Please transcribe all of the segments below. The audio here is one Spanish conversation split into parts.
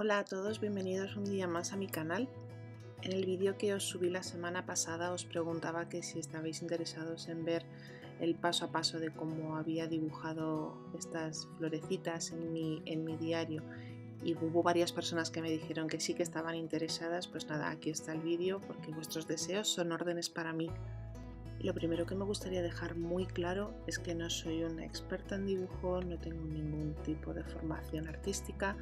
Hola a todos, bienvenidos un día más a mi canal. En el vídeo que os subí la semana pasada os preguntaba que si estabais interesados en ver el paso a paso de cómo había dibujado estas florecitas en mi diario, y hubo varias personas que me dijeron que sí que estaban interesadas. Pues nada, aquí está el vídeo porque vuestros deseos son órdenes para mí. Lo primero que me gustaría dejar muy claro es que no soy una experta en dibujo, no tengo ningún tipo de formación artística.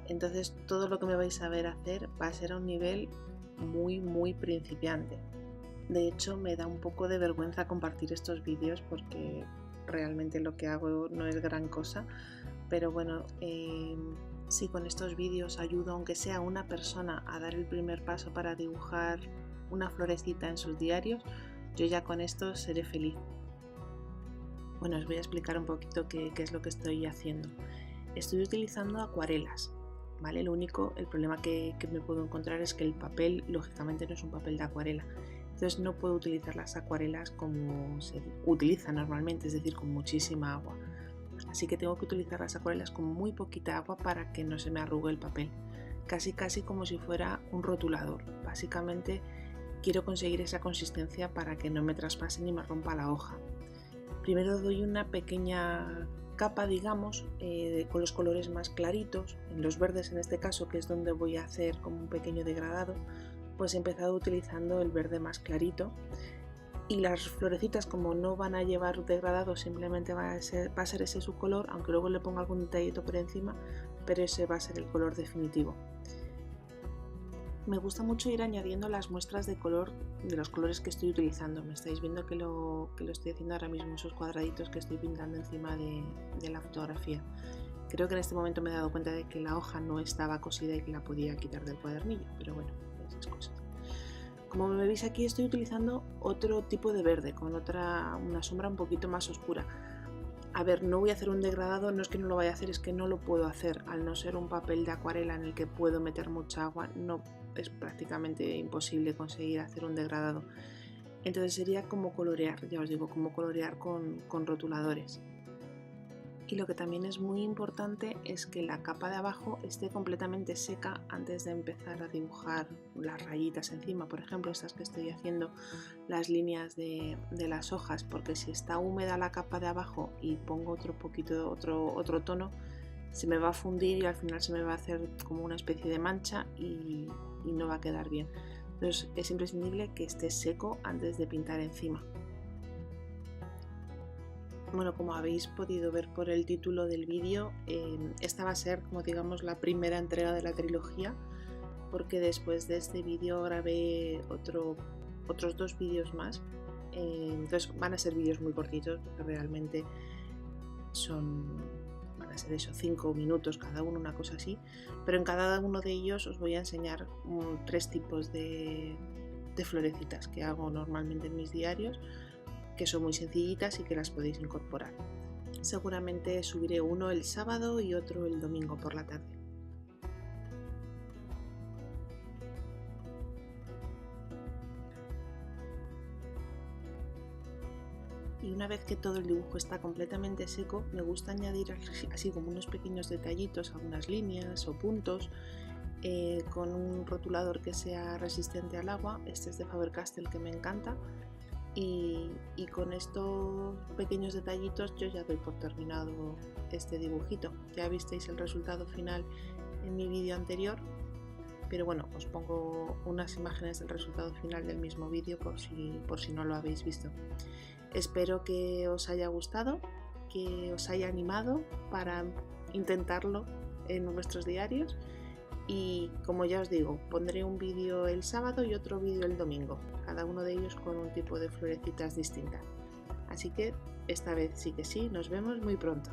Entonces todo lo que me vais a ver hacer va a ser a un nivel muy principiante. De hecho, me da un poco de vergüenza compartir estos vídeos porque realmente lo que hago no es gran cosa. Pero bueno, si con estos vídeos ayudo aunque sea a una persona a dar el primer paso para dibujar una florecita en sus diarios, yo ya con esto seré feliz. Bueno, os voy a explicar un poquito qué es lo que estoy haciendo. Estoy utilizando acuarelas, ¿vale? El problema que me puedo encontrar es que el papel, lógicamente, no es un papel de acuarela. Entonces no puedo utilizar las acuarelas como se utiliza normalmente, es decir, con muchísima agua. Así que tengo que utilizar las acuarelas con muy poquita agua para que no se me arrugue el papel. Casi como si fuera un rotulador. Básicamente quiero conseguir esa consistencia para que no me traspase ni me rompa la hoja. Primero doy una pequeña capa, digamos, con los colores más claritos. En los verdes, en este caso, que es donde voy a hacer como un pequeño degradado, pues he empezado utilizando el verde más clarito. Y las florecitas, como no van a llevar degradado, simplemente va a ser ese su color, aunque luego le ponga algún detallito por encima, pero ese va a ser el color definitivo. Me gusta mucho ir añadiendo las muestras de color de los colores que estoy utilizando. Me estáis viendo que lo estoy haciendo ahora mismo, esos cuadraditos que estoy pintando encima de la fotografía. Creo que en este momento me he dado cuenta de que la hoja no estaba cosida y que la podía quitar del cuadernillo, pero bueno, esas cosas. Como me veis aquí, estoy utilizando otro tipo de verde, con una sombra un poquito más oscura. A ver, no voy a hacer un degradado, no es que no lo vaya a hacer, es que no lo puedo hacer. Al no ser un papel de acuarela en el que puedo meter mucha agua, no es prácticamente imposible conseguir hacer un degradado. Entonces sería como colorear, ya os digo, como colorear con rotuladores. Y lo que también es muy importante es que la capa de abajo esté completamente seca antes de empezar a dibujar las rayitas encima. Por ejemplo, estas que estoy haciendo, las líneas de las hojas, porque si está húmeda la capa de abajo y pongo otro tono, se me va a fundir y al final se me va a hacer como una especie de mancha y no va a quedar bien. Entonces es imprescindible que esté seco antes de pintar encima. Bueno, como habéis podido ver por el título del vídeo, esta va a ser, como digamos, la primera entrega de la trilogía, porque después de este vídeo grabé otros dos vídeos más. Entonces van a ser vídeos muy cortitos, porque realmente van a ser eso, 5 minutos cada uno, una cosa así, pero en cada uno de ellos os voy a enseñar 3 tipos de florecitas que hago normalmente en mis diarios, que son muy sencillitas y que las podéis incorporar. Seguramente subiré uno el sábado y otro el domingo por la tarde. Y una vez que todo el dibujo está completamente seco, me gusta añadir así como unos pequeños detallitos, algunas líneas o puntos, con un rotulador que sea resistente al agua. Este es de Faber-Castell, que me encanta. Y con estos pequeños detallitos yo ya doy por terminado este dibujito. Ya visteis el resultado final en mi vídeo anterior, pero bueno, os pongo unas imágenes del resultado final del mismo vídeo por si no lo habéis visto. Espero que os haya gustado, que os haya animado para intentarlo en vuestros diarios. Y como ya os digo, pondré un vídeo el sábado y otro vídeo el domingo, cada uno de ellos con un tipo de florecitas distintas. Así que esta vez sí que sí, nos vemos muy pronto.